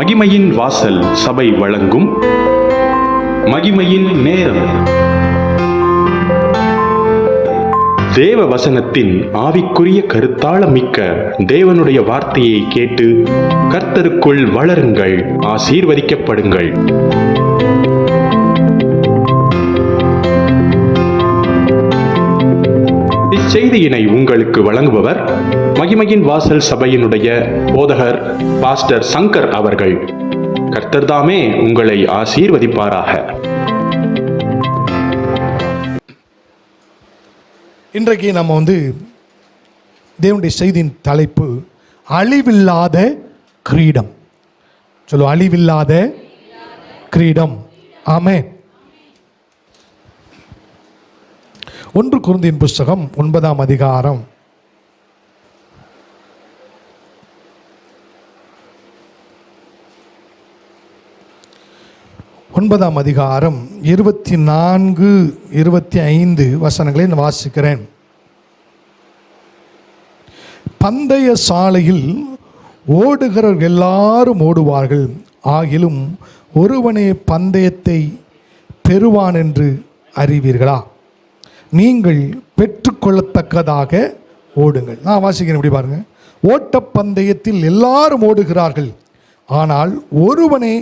மகிமையின் வாசல் சபை வழங்கும் மகிமையின் நேரம். தேவ வசனத்தின் ஆவிக்குரிய கருத்தாளமிக்க தேவனுடைய வார்த்தையை கேட்டு கர்த்தருக்குள் வளருங்கள், ஆசீர்வதிக்கப்படுங்கள். இச்செய்தியினை உங்களுக்கு வழங்குபவர் மகிமையின் வாசல் சபையினுடைய போதகர் பாஸ்டர் சங்கர் அவர்கள். கர்த்தர்தாமே உங்களை ஆசீர்வதிப்பாராக. இன்றைக்கு நம்ம தேவனுடைய செய்தியின் தலைப்பு அழிவில்லாத கிரீடம். சொல்லு, அழிவில்லாத கிரீடம். ஆமென். 1 கொரிந்தியர் புஸ்தகம் 9ஆம் அதிகாரம் 24, 25 வசனங்களை நான் வாசிக்கிறேன். பந்தய சாலையில் ஓடுகிறவர்கள் எல்லாரும் ஓடுவார்கள், ஆகிலும் ஒருவனே பந்தயத்தை பெறுவான் என்று அறிவீர்களா? நீங்கள் பெற்றுக்கொள்ளத்தக்கதாக ஓடுங்கள். நான் வாசிக்கிறேன், இப்படி பாருங்க. ஓட்டப்பந்தயத்தில் எல்லாரும் ஓடுகிறார்கள், ஆனால் ஒருவனே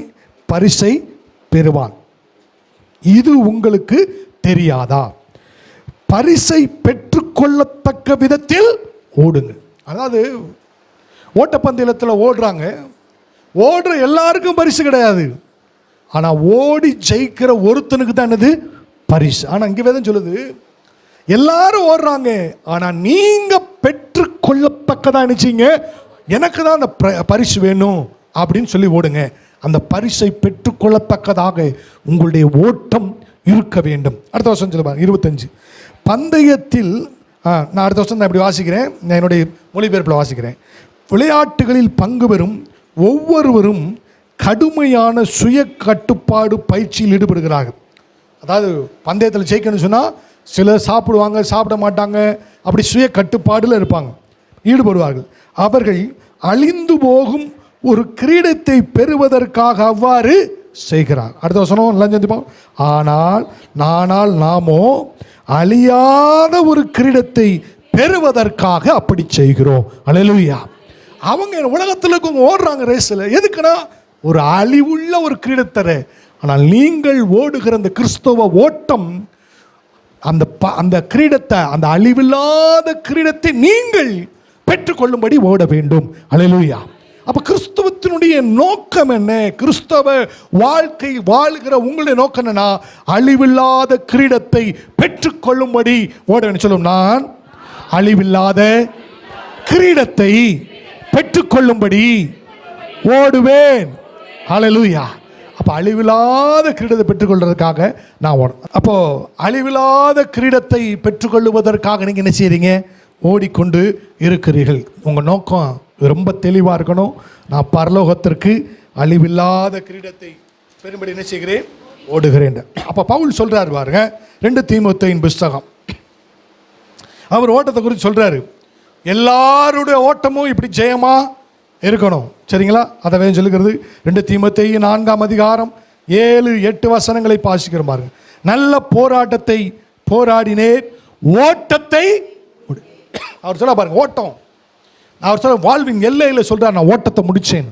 பரிசை பெறுவான். இது உங்களுக்கு தெரியாதா? பரிசை பெற்றுக்கொள்ளத்தக்க விதத்தில் ஓடுங்கள். அதாவது ஓட்டப்பந்தயத்தில் ஓடுறாங்க, ஓடுற எல்லாருக்கும் பரிசு கிடையாது. ஆனால் ஓடி ஜெயிக்கிற ஒருத்தனுக்கு தான் என்னது? பரிசு. ஆனால் இங்கே வேதம் சொல்லுது, எல்லாரும் ஓடுறாங்க, ஆனால் நீங்கள் பெற்றுக்கொள்ளத்தக்கதா நினைச்சீங்க, எனக்கு தான் அந்த பரிசு வேணும் அப்படின்னு சொல்லி ஓடுங்க. அந்த பரிசை பெற்றுக்கொள்ளத்தக்கதாக உங்களுடைய ஓட்டம் இருக்க வேண்டும். அடுத்த வருஷம் சொல்லுவாங்க 25. பந்தயத்தில் நான் அடுத்த வருஷம் நான் இப்படி வாசிக்கிறேன், நான் என்னுடைய மொழிபெயர்ப்பில் வாசிக்கிறேன். விளையாட்டுகளில் பங்கு பெறும் ஒவ்வொருவரும் கடுமையான சுய கட்டுப்பாடு பயிற்சியில் ஈடுபடுகிறார்கள். அதாவது பந்தயத்தில் ஜெயிக்கணும்னு சொன்னால் சிலர் சாப்பிடுவாங்க, சாப்பிட மாட்டாங்க, அப்படி சுய கட்டுப்பாடில் இருப்பாங்க, ஈடுபடுவார்கள். அவர்கள் அழிந்து போகும் ஒரு கிரீடத்தை பெறுவதற்காக அவ்வாறு செய்கிறார். அடுத்த வசனம் எல்லாம் சந்திப்போம். ஆனால் நாமோ அழியாத ஒரு கிரீடத்தை பெறுவதற்காக அப்படி செய்கிறோம். அல்லேலூயா. அவங்க உலகத்தில் இருக்கவங்க ஓடுறாங்க ரேஸில், எதுக்குன்னா ஒரு அழிவுள்ள ஒரு கிரீடத்தை. ஆனால் நீங்கள் ஓடுகிற அந்த கிறிஸ்தவ ஓட்டம், அந்த கிரீடத்தை, அந்த அழிவில்லாத கிரீடத்தை நீங்கள் பெற்றுக்கொள்ளும்படி ஓட வேண்டும். அல்லேலூயா. அப்போ கிறிஸ்தவத்தினுடைய நோக்கம் என்ன? கிறிஸ்தவ வாழ்க்கை வாழ்கிற உங்களுடைய நோக்கம் என்னன்னா, அழிவில்லாத கிரீடத்தை பெற்றுக்கொள்ளும்படி ஓட வேண்டும். சொல்லும், நான் அழிவில்லாத கிரீடத்தை பெற்றுக்கொள்ளும்படி ஓடுவேன். அல்லேலூயா. அப்போ அழிவில்லாத கிரீடத்தை பெற்றுக்கொள்வதற்காக நான் ஓடும். அப்போது அழிவில்லாத கிரீடத்தை பெற்றுக்கொள்வதற்காக நீங்கள் என்ன செய்கிறீங்க? ஓடிக்கொண்டு இருக்கிறீர்கள். உங்கள் நோக்கம் ரொம்ப தெளிவாக இருக்கணும். நான் பரலோகத்திற்கு அழிவில்லாத கிரீடத்தை பெறும்படி என்ன செய்கிறேன்? ஓடுகிறேன். அப்போ பவுல் சொல்கிறார் பாருங்க, 2 தீமோத்தேயுவின் புஸ்தகம், அவர் ஓட்டத்தை குறித்து சொல்கிறாரு. எல்லாருடைய ஓட்டமும் இப்படி ஜெயமாக இருக்கணும், சரிங்களா? அதை வேணும் சொல்லுகிறது. 2 தீமோத்தேயு 4ஆம் அதிகாரம் 7, 8 வசனங்களை வாசிக்கிற பாருங்க. நல்ல போராட்டத்தை போராடினேன், ஓட்டத்தை. அவர் சொல்ல பாருங்க, ஓட்டம். அவர் சொல்ல வாழ்வின் எல்லையில் சொல்றார், நான் ஓட்டத்தை முடிச்சேன்.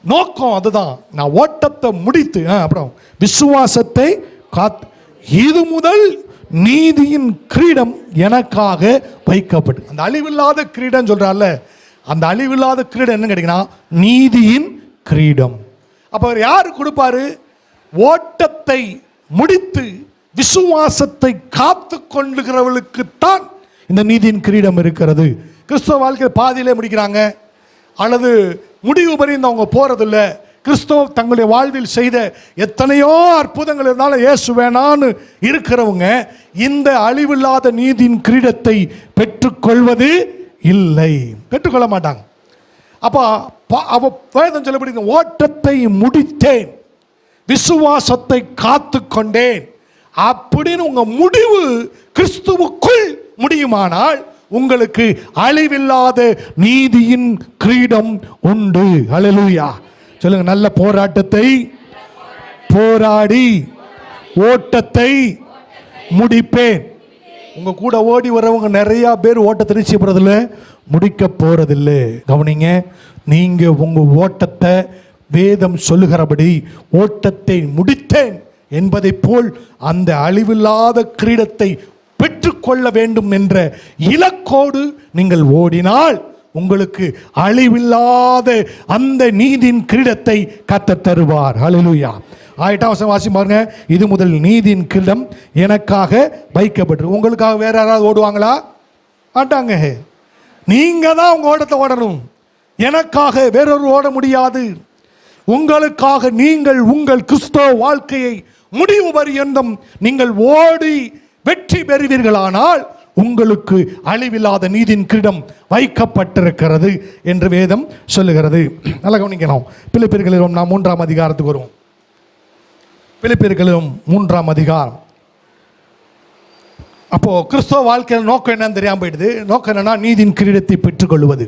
நோக்கம் அதுதான், நான் ஓட்டத்தை முடித்து அப்புறம் விசுவாசத்தை காத்து, இது முதல் நீதியின் கிரீடம் எனக்காக வைக்கப்பட்டு. அந்த அழிவில்லாத கிரீடம் சொல்றாருல, அந்த அழிவில்லாத கிரீடம் என்ன கேட்டீங்கன்னா நீதியின் கிரீடம். அப்போ அவர் யாரு கொடுப்பாரு? ஓட்டத்தை முடித்து விசுவாசத்தை காத்து கொள்ளுகிறவர்களுக்குத்தான் இந்த நீதியின் கிரீடம் இருக்கிறது. கிறிஸ்தவ வாழ்க்கையை பாதியிலே முடிக்கிறாங்க, அல்லது முடிவு பறிந்து அவங்க போறதில்ல. கிறிஸ்தவ தங்களுடைய வாழ்வில் செய்த எத்தனையோ அற்புதங்கள் இருந்தாலும் இயேசு வேணான்னு இருக்கிறவங்க இந்த அழிவில்லாத நீதியின் கிரீடத்தை பெற்றுக்கொள்வது இல்லை, பெற்றுக்கொள்ள மாட்டாங்க. அப்போ வேதம் சொல்லப்படுகிற ஓட்டத்தை முடித்தேன், விசுவாசத்தை காத்து கொண்டேன் அப்படின்னு உங்க முடிவு கிறிஸ்துவுக்குள் முடியுமானால் உங்களுக்கு அழிவில்லாத நீதியின் கிரீடம் உண்டு. ஹல்லேலூயா. சொல்லுங்க, நல்ல போராட்டத்தை போராடி ஓட்டத்தை முடிப்பேன். உங்க கூட ஓடி வரவங்க நிறைய பேர் ஓட்டத்தை நிச்சய போறதில்ல, முடிக்க போறதில்லை. கவனிங்க, நீங்க உங்க ஓட்டத்தை வேதம் சொல்லுகிறபடி ஓட்டத்தை முடித்தேன் என்பதை போல் அந்த அழிவில்லாத கிரீடத்தை பெற்றுக்கொள்ள வேண்டும் என்ற இலக்கோடு நீங்கள் ஓடினால் உங்களுக்கு அழிவில்லாத அந்த நீதியின் கிரீடத்தை கர்த்தர் தருவார். ஹல்லேலூயா. 8ஆம் வசனம் வாசி பாருங்க. இது முதல் நீதியின் கிரீடம் எனக்காக வைக்கப்பட்டு. உங்களுக்காக வேற யாராவது ஓடுவாங்களா? மாட்டாங்க. நீங்க தான் உங்க ஓட்டத்தை ஓடணும். எனக்காக வேறொரு ஓட முடியாது. உங்களுக்காக நீங்கள் உங்கள் கிறிஸ்தவ வாழ்க்கையை முடிவு பரியந்தம் நீங்கள் ஓடி வெற்றி பெறுவீர்களானால் உங்களுக்கு அழிவில்லாத நீதியின் கிரீடம் வைக்கப்பட்டிருக்கிறது என்று வேதம் சொல்லுகிறது. நல்லா கவனிக்கணும். பிலிப்பியர்களிலும் நாம் 3ஆம் அதிகாரத்துக்கு வருவோம். பிலிப்பியர்களிலும் 3ஆம் அதிகாரம். அப்போ கிறிஸ்தவ வாழ்க்கையில் நோக்கம் என்னன்னு தெரியாமல் போயிடுது. நோக்கம் என்னன்னா நீதியின் கிரீடத்தை பெற்றுக்கொள்வது.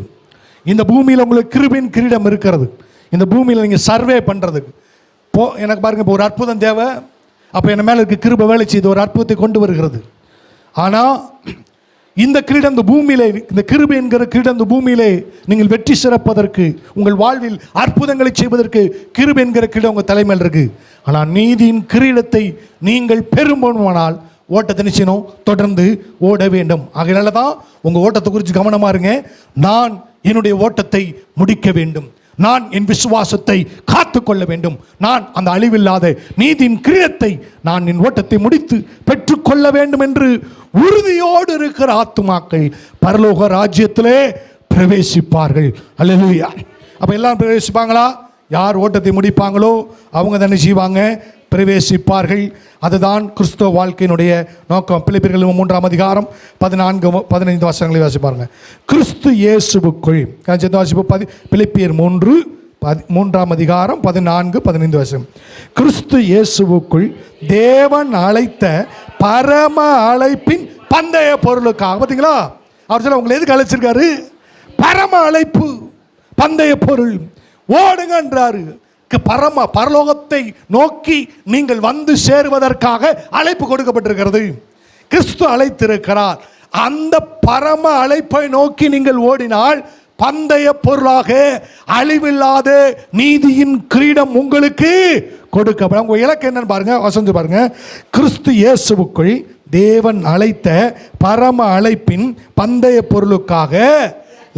இந்த பூமியில் உங்களுக்கு கிருபையின் கிரீடம் இருக்கிறது. இந்த பூமியில் நீங்கள் சர்வே பண்ணுறதுக்கு எனக்கு பாருங்கள், இப்போ ஒரு அற்புதம் தேவை. அப்போ என் மேலே இருக்க கிருபை வேலை செய்து ஒரு அற்புதத்தை கொண்டு வருகிறது. ஆனால் இந்த கிரீடம் இந்த பூமியிலே, இந்த கிருபை என்கிற கிரீடம் இந்த பூமியிலே நீங்கள் வெற்றி சிறப்பதற்கு, உங்கள் வாழ்வில் அற்புதங்களை செய்வதற்கு கிருபை என்கிற கிரீடம் உங்கள் தலைமையில் இருக்கு. ஆனால் நீதியின் கிரீடத்தை நீங்கள் பெறுமானால் ஓட்டத்தை நிச்சயம் தொடர்ந்து ஓட வேண்டும். அதனால தான் உங்கள் ஓட்டத்தை குறித்து கவனமாக இருங்க. நான் என்னுடைய ஓட்டத்தை முடிக்க வேண்டும். நான் என் விசுவாசத்தை காத்துக்கொள்ள வேண்டும். நான் அந்த அழிவில்லாத நீதியின் கிரீடத்தை நான் என் ஓட்டத்தை முடித்து பெற்றுக்கொள்ள வேண்டும் என்று உறுதியோடு இருக்கிற ஆத்துமாக்கள் பரலோக ராஜ்யத்திலே பிரவேசிப்பார்கள். அல்லேலூயா. அப்ப எல்லாரும் பிரவேசிப்பாங்களா? யார் ஓட்டத்தை முடிப்பாங்களோ அவங்க தானே செய்வாங்க, பிரவேசிப்பார்கள். அதுதான் கிறிஸ்தவ வாழ்க்கையினுடைய நோக்கம். பிலிப்பியர்கள் 3ஆம் அதிகாரம் 14-15 வசனங்களை வாசிப்பாருங்க. கிறிஸ்து இயேசுவுக்குள் பிலிப்பியர் 3ஆம் அதிகாரம் 14-15 வசனம். கிறிஸ்து இயேசுவுக்குள் தேவன் அழைத்த பரம அழைப்பின் பந்தய பொருளுக்காக. பார்த்தீங்களா, அவர் சொல்ல உங்களை எதுக்கு அழைச்சிருக்காரு? பரம அழைப்பு, பந்தய பொருள், ஓடுங்கன்றாரு. பரலோகத்தை நோக்கி நீங்கள் வந்து சேருவதற்காக அழைப்பு கொடுக்கப்பட்டிருக்கிறது. கிறிஸ்து அழைத்திருக்கிறார். அந்த பரம அழைப்பை நோக்கி நீங்கள் ஓடினால் பந்தய பொருளாக அழிவில்லாத நீதியின் கிரீடம் உங்களுக்கு கொடுக்கப்படும். உங்க இலக்கு என்னன்னு பாருங்க, வசந்து பாருங்க. கிறிஸ்து இயேசுவுக்குள் தேவன் அழைத்த பரம அழைப்பின் பந்தய பொருளுக்காக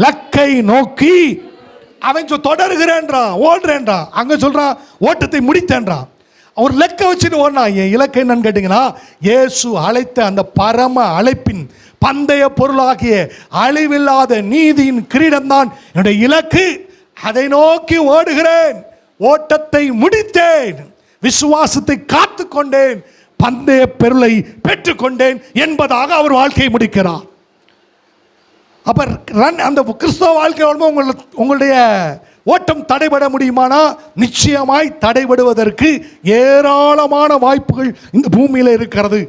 லக்கை நோக்கி அவன் தொடருகிறேன்றான், ஓடுறேன்றான். அங்க சொல்றான் ஓட்டத்தை முடித்தேன்றான். அவர் லக்க வச்சுட்டு ஓடினா. என் இலக்கு என்னன்னு கேட்டீங்கன்னா, இயேசு அழைத்த அந்த பரம அழைப்பின் பந்தய பொருளாகிய அழிவில்லாத நீதியின் கிரீடம் தான் என்னுடைய இலக்கு. அதை நோக்கி ஓடுகிறேன், ஓட்டத்தை முடித்தேன், விசுவாசத்தை காத்துக்கொண்டேன், பந்தய பொருளை பெற்றுக்கொண்டேன் என்பதாக அவர் வாழ்க்கையை முடிக்கிறார். அப்ப அந்த கிறிஸ்தவ வாழ்க்கை உங்களுடைய ஓட்டம் தடைபட முடியுமானா? நிச்சயமாய் தடைபடுவதற்கு ஏராளமான வாய்ப்புகள் இந்த பூமியில் இருக்கிறது.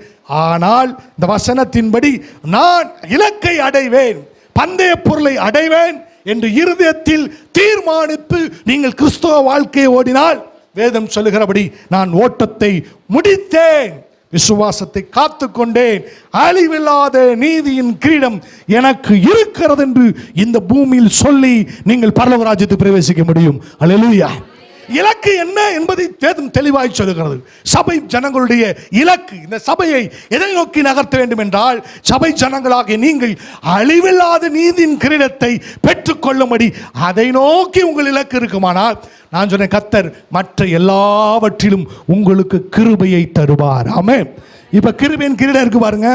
ஆனால் இந்த வசனத்தின்படி நான் இலக்கை அடைவேன், பந்தய பொருளை அடைவேன் என்று இருதயத்தில் தீர்மானித்து நீங்கள் கிறிஸ்தவ வாழ்க்கையை ஓடினால் வேதம் சொல்லுகிறபடி நான் ஓட்டத்தை முடித்தேன், விசுவாசத்தை காத்துக்கொண்டேன், அழிவில்லாத நீதியின் கிரீடம் எனக்கு இருக்கிறது என்று இந்த பூமியில் சொல்லி நீங்கள் பரலோக ராஜ்யத்தை பிரவேசிக்க முடியும். அல்லேலூயா. இலக்கு என்ன என்பதை வேதம் தெளிவாய் சொல்லுகிறது. சபை ஜனங்களுடைய இலக்கு, இந்த சபையை எதை நோக்கி நகர்த்த வேண்டும் என்றால், சபை ஜனங்களாகிய நீங்கள் அழிவில்லாத நீதியின் கிரீடத்தை பெற்றுக்கொள்ளும்படி அதை நோக்கி உங்கள் இலக்கு இருக்குமானால், நான் சொன்ன கர்த்தர் மற்ற எல்லாவற்றிலும் உங்களுக்கு கிருபையை தருவார். ஆமென். இப்ப கிருபையின் கிரீடம் இருக்கு பாருங்க.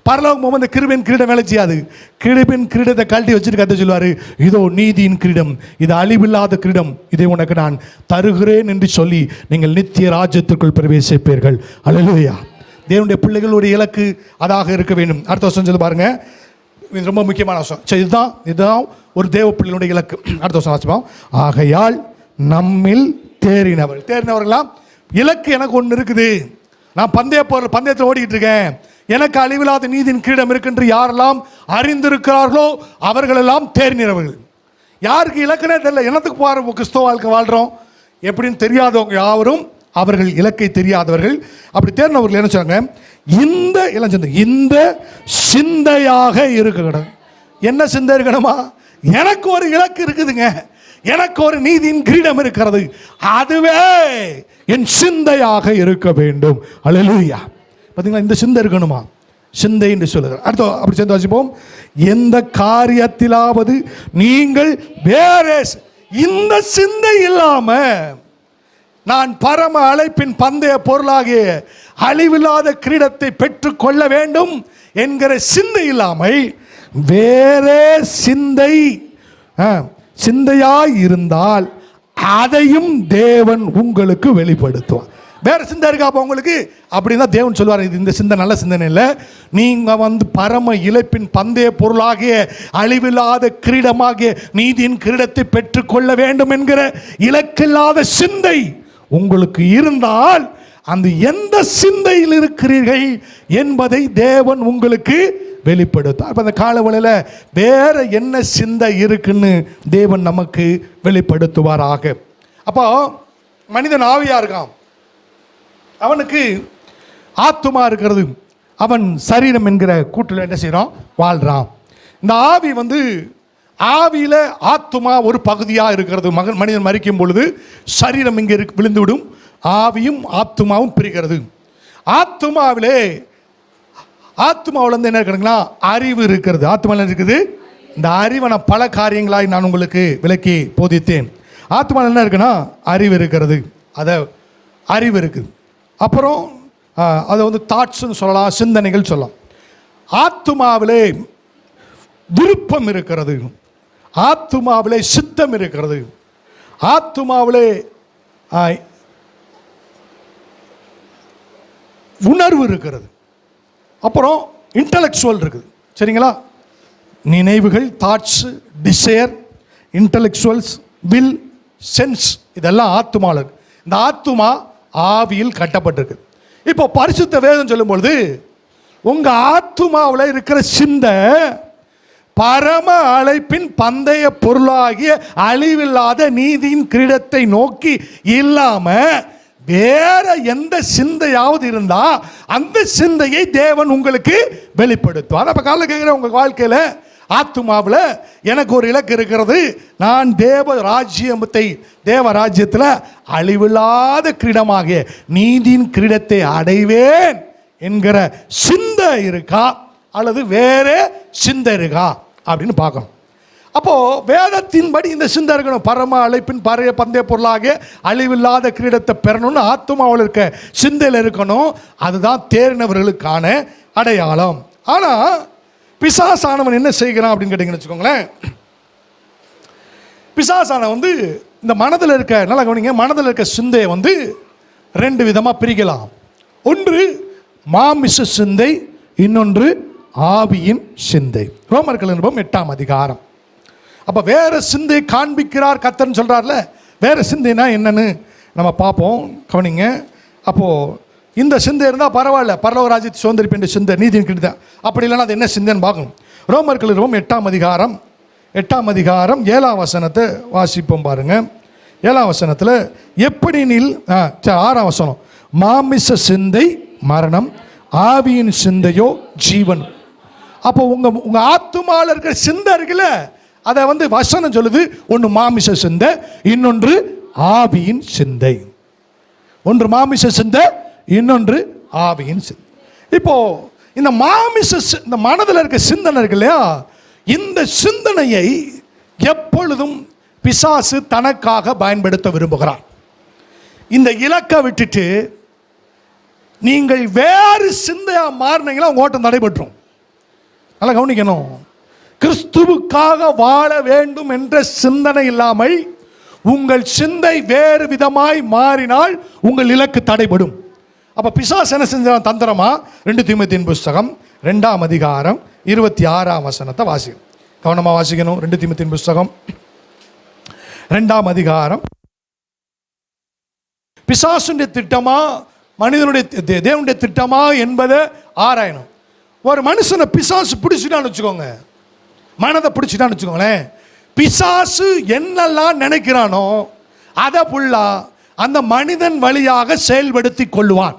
பரலோகம் அந்த கிருபையின் கிரீடம் வேலை செய்யாது. கிருபையின் கிரீடத்தை கழட்டி வச்சுட்டு கத்த சொல்லுவாரு, இதோ நீதியின் கிரீடம், இது அழிவில்லாத கிரீடம், இதை உனக்கு நான் தருகிறேன் என்று சொல்லி நீங்கள் நித்திய ராஜ்யத்திற்குள் பிரவேசிப்பீர்கள். அல்லேலூயா. தேவனுடைய பிள்ளைகளுடைய இலக்கு அதாக இருக்க வேண்டும். அடுத்த வருஷம் சொல்லி பாருங்க, இது ரொம்ப முக்கியமான விஷயம். சரி, இதுதான் ஒரு தேவ பிள்ளைகளுடைய இலக்கு. அடுத்த வருஷம் வாசிப்போம். ஆகையால் நம்மில் தேறினவர்களாம் இலக்கு எனக்கு ஒன்று இருக்குது. நான் பந்தயத்தில் ஓடிக்கிட்டு இருக்கேன். எனக்கு அழிவில்லாத நீதியின் கிரீடம் இருக்குன்று யாரெல்லாம் அறிந்திருக்கிறார்களோ அவர்களெல்லாம் தேறினவர்கள். யாருக்கு இலக்கணே தெரியல. என்னத்துக்கு கிறிஸ்தவ வாழ்க்கை வாழ்கிறோம்? எப்படின்னு தெரியாதவங்க யாவரும் அவர்கள் இலக்கை தெரியாதவர்கள். அப்படி தேர்ந்தவர்கள் என்ன சொன்னாங்க, இந்த சிந்தையாக இருக்கணும். என்ன சிந்தை இருக்கணுமா? எனக்கு ஒரு இலக்கு இருக்குதுங்க, எனக்கு ஒரு நீதியின் கிரீடம் இருக்கிறது, அதுவே என் சிந்தையாக இருக்க வேண்டும். அல்லேலூயா. பார்த்தீங்களா, இந்த சிந்தை இருக்கணுமா? சிந்தை என்று சொல்லுகிறார். அடுத்து அப்படி சேர்ந்து வாசிப்போம். எந்த காரியத்திலாவது நீங்கள் வேற இந்த சிந்தை இல்லாம நான் பரம அழைப்பின் பந்தய பொருளாகிய அழிவில்லாத கிரீடத்தை பெற்றுக் கொள்ள வேண்டும் என்கிற சிந்தை இல்லாமல் வேறே சிந்தையாய் இருந்தால் அதையும் தேவன் உங்களுக்கு வெளிப்படுத்துவார். வேற சிந்தை இருக்கா அப்போ உங்களுக்கு? அப்படின்னா தேவன் சொல்லுவார், இது இந்த சிந்தை நல்ல சிந்தனை இல்லை, நீங்க பரம இழைப்பின் பந்தய பொருளாகிய அழிவில்லாத கிரீடமாகிய நீதியின் கிரீடத்தை பெற்றுக்கொள்ள வேண்டும் என்கிற இலக்கில்லாத சிந்தை உங்களுக்கு இருந்தால் அந்த எந்த சிந்தையில் இருக்கிறீர்கள் என்பதை தேவன் உங்களுக்கு வெளிப்படுத்தும். அப்போ அந்த காலவளையில் வேற என்ன சிந்தை இருக்குன்னு தேவன் நமக்கு வெளிப்படுத்துவாராக. அப்போ மனிதன் ஆவியா இருக்கான், அவனுக்கு ஆத்துமா இருக்கிறது, அவன் சரீரம் என்கிற கூட்டில் என்ன செய்கிறான், வாழ்கிறான். இந்த ஆவி ஆவியில் ஆத்துமா ஒரு பகுதியாக இருக்கிறது. மனிதன் மரிக்கும் பொழுது சரீரம் இங்கே விழுந்துவிடும், ஆவியும் ஆத்துமாவும் பிரிகிறது. ஆத்துமாவில் என்ன இருக்குதுங்களா, அறிவு இருக்கிறது. ஆத்துமாவில் இருக்குது, இந்த அறிவை நான் பல காரியங்களாய் நான் உங்களுக்கு விளக்கி போதித்தேன். ஆத்துமாவில் என்ன இருக்குன்னா அறிவு இருக்கிறது, அறிவு இருக்குது. அப்புறம் அதை தாட்ஸ்ன்னு சொல்லலாம், சிந்தனைகள் சொல்லலாம். ஆத்துமாவிலே விருப்பம் இருக்கிறது, ஆத்துமாவிலே சித்தம் இருக்கிறது, ஆத்துமாவிலே உணர்வு இருக்கிறது, அப்புறம் இன்டலெக்சுவல் இருக்குது. சரிங்களா? நினைவுகள், thoughts, desire, intellectuals, will, sense, இதெல்லாம் ஆத்துமாவில் இருக்கு. இந்த ஆத்துமா ஆவியில் கட்டப்பட்டிருக்கு. இப்போ பரிசுத்த வேதம் சொல்லும் பொழுது உங்க ஆத்துமாவில் இருக்கிற சிந்தை பரம அழைப்பின் பந்தய பொருளாகிய அழிவில்லாத நீதியின் கிரீடத்தை நோக்கி இல்லாம வேற எந்த சிந்தையாவது இருந்தா அந்த சிந்தையை தேவன் உங்களுக்கு வெளிப்படுத்துவார். அப்ப காலையில் கேட்குற உங்க வாழ்க்கையில ஆத்துமாவில் எனக்கு ஒரு இலக்கு இருக்கிறது, நான் தேவ ராஜ்யத்தில் அழிவில்லாத கிரீடமாகிய நீதியின் கிரீடத்தை அடைவேன் என்கிற சிந்தை இருக்கா அல்லது வேற சிந்தை இருக்கா அப்படின்னு பார்க்கணும். அப்போ வேதத்தின்படி இந்த சிந்தை இருக்கணும். பரம அழைப்பின் பந்தய பொருளாக அழிவில்லாத கிரீடத்தை பெறணும்னு ஆத்துமாவில் இருக்க சிந்தையில் இருக்கணும். அதுதான் தேறினவர்களுக்கான அடையாளம். ஆனால் பிசாசானவன் என்ன செய்கிறான் அப்படின்னு கேட்டீங்கன்னு வச்சுக்கோங்களேன். பிசாசானவன் இந்த மனதில் இருக்க, நல்லா கவனிங்க, மனதில் இருக்க சிந்தையை ரெண்டு விதமாக பிரிக்கலாம். ஒன்று மாமிச சிந்தை, இன்னொன்று ஆவியின் சிந்தை. ரோமர்கள் நிருபம் 8ஆம் அதிகாரம். அப்போ வேற சிந்தை காண்பிக்கிறார் கர்த்தர்னு சொல்கிறார்ல, வேற சிந்தைனா என்னன்னு நம்ம பார்ப்போம். கவனிங்க. அப்போது இந்த சிந்தை இருந்தால் பரவாயில்ல, பரலோக ராஜ்யத்தை சுதந்திரிப்பேன் சிந்தை, நீதியின் கிட்ட. அப்படி இல்லைன்னா அது என்ன சிந்தைன்னு பார்க்கணும். ரோமர்கள் நிருபம் 8ஆம் அதிகாரம் 7ஆம் வசனத்தை வாசிப்போம் பாருங்க. 7ஆம் வசனத்தில் எப்படினில் 6ஆம் வசனம், மாமிச சிந்தை மரணம், ஆவியின் சிந்தையோ ஜீவன். அப்போ உங்க ஆத்துமாவில் இருக்கிற சிந்தை இருக்குல்ல, அதை வசனம் சொல்லுது, ஒன்று மாமிச சிந்தை, இன்னொன்று ஆவியின் சிந்தை. ஒன்று மாமிச சிந்தை, இன்னொன்று ஆவியின் சிந்தை. இப்போ இந்த இந்த மனதில் இருக்க சிந்தனை இருக்கு இல்லையா, இந்த சிந்தனையை எப்பொழுதும் பிசாசு தனக்காக பயன்படுத்த விரும்புகிறார். இந்த இலக்கை விட்டுட்டு நீங்கள் வேறு சிந்தையா மாறினீங்களா உங்க ஓட்டம் தடைபற்றும். நல்லா கவனிக்கணும். கிறிஸ்துவுக்காக வாழ வேண்டும் என்ற சிந்தனை இல்லாமல் உங்கள் சிந்தை வேறு விதமாய் மாறினால் உங்கள் இலக்கு தடைபடும். அப்போ பிசாசு என்ன செஞ்சான் தந்திரமா? 2 தீமோத்தேயுவின் புஸ்தகம் 2ஆம் அதிகாரம் 26ஆம் வசனத்தை வாசிக்கணும். கவனமாக வாசிக்கணும். 2 தீமோத்தேயுவின் புஸ்தகம் 2ஆம் அதிகாரம். பிசாசுடைய திட்டமா மனிதனுடைய தேவனுடைய திட்டமா என்பதை ஆராயணும். ஒரு மனுஷனை பிசாசு பிடிச்சிட்டான்னு வச்சுக்கோங்க, மனதை பிடிச்சிட்டான்னு வச்சுக்கோங்களேன், பிசாசு என்னெல்லாம் நினைக்கிறானோ அதை ஃபுல்லா அந்த மனிதன் வழியாக செயல்படுத்தி கொள்ளுவான்.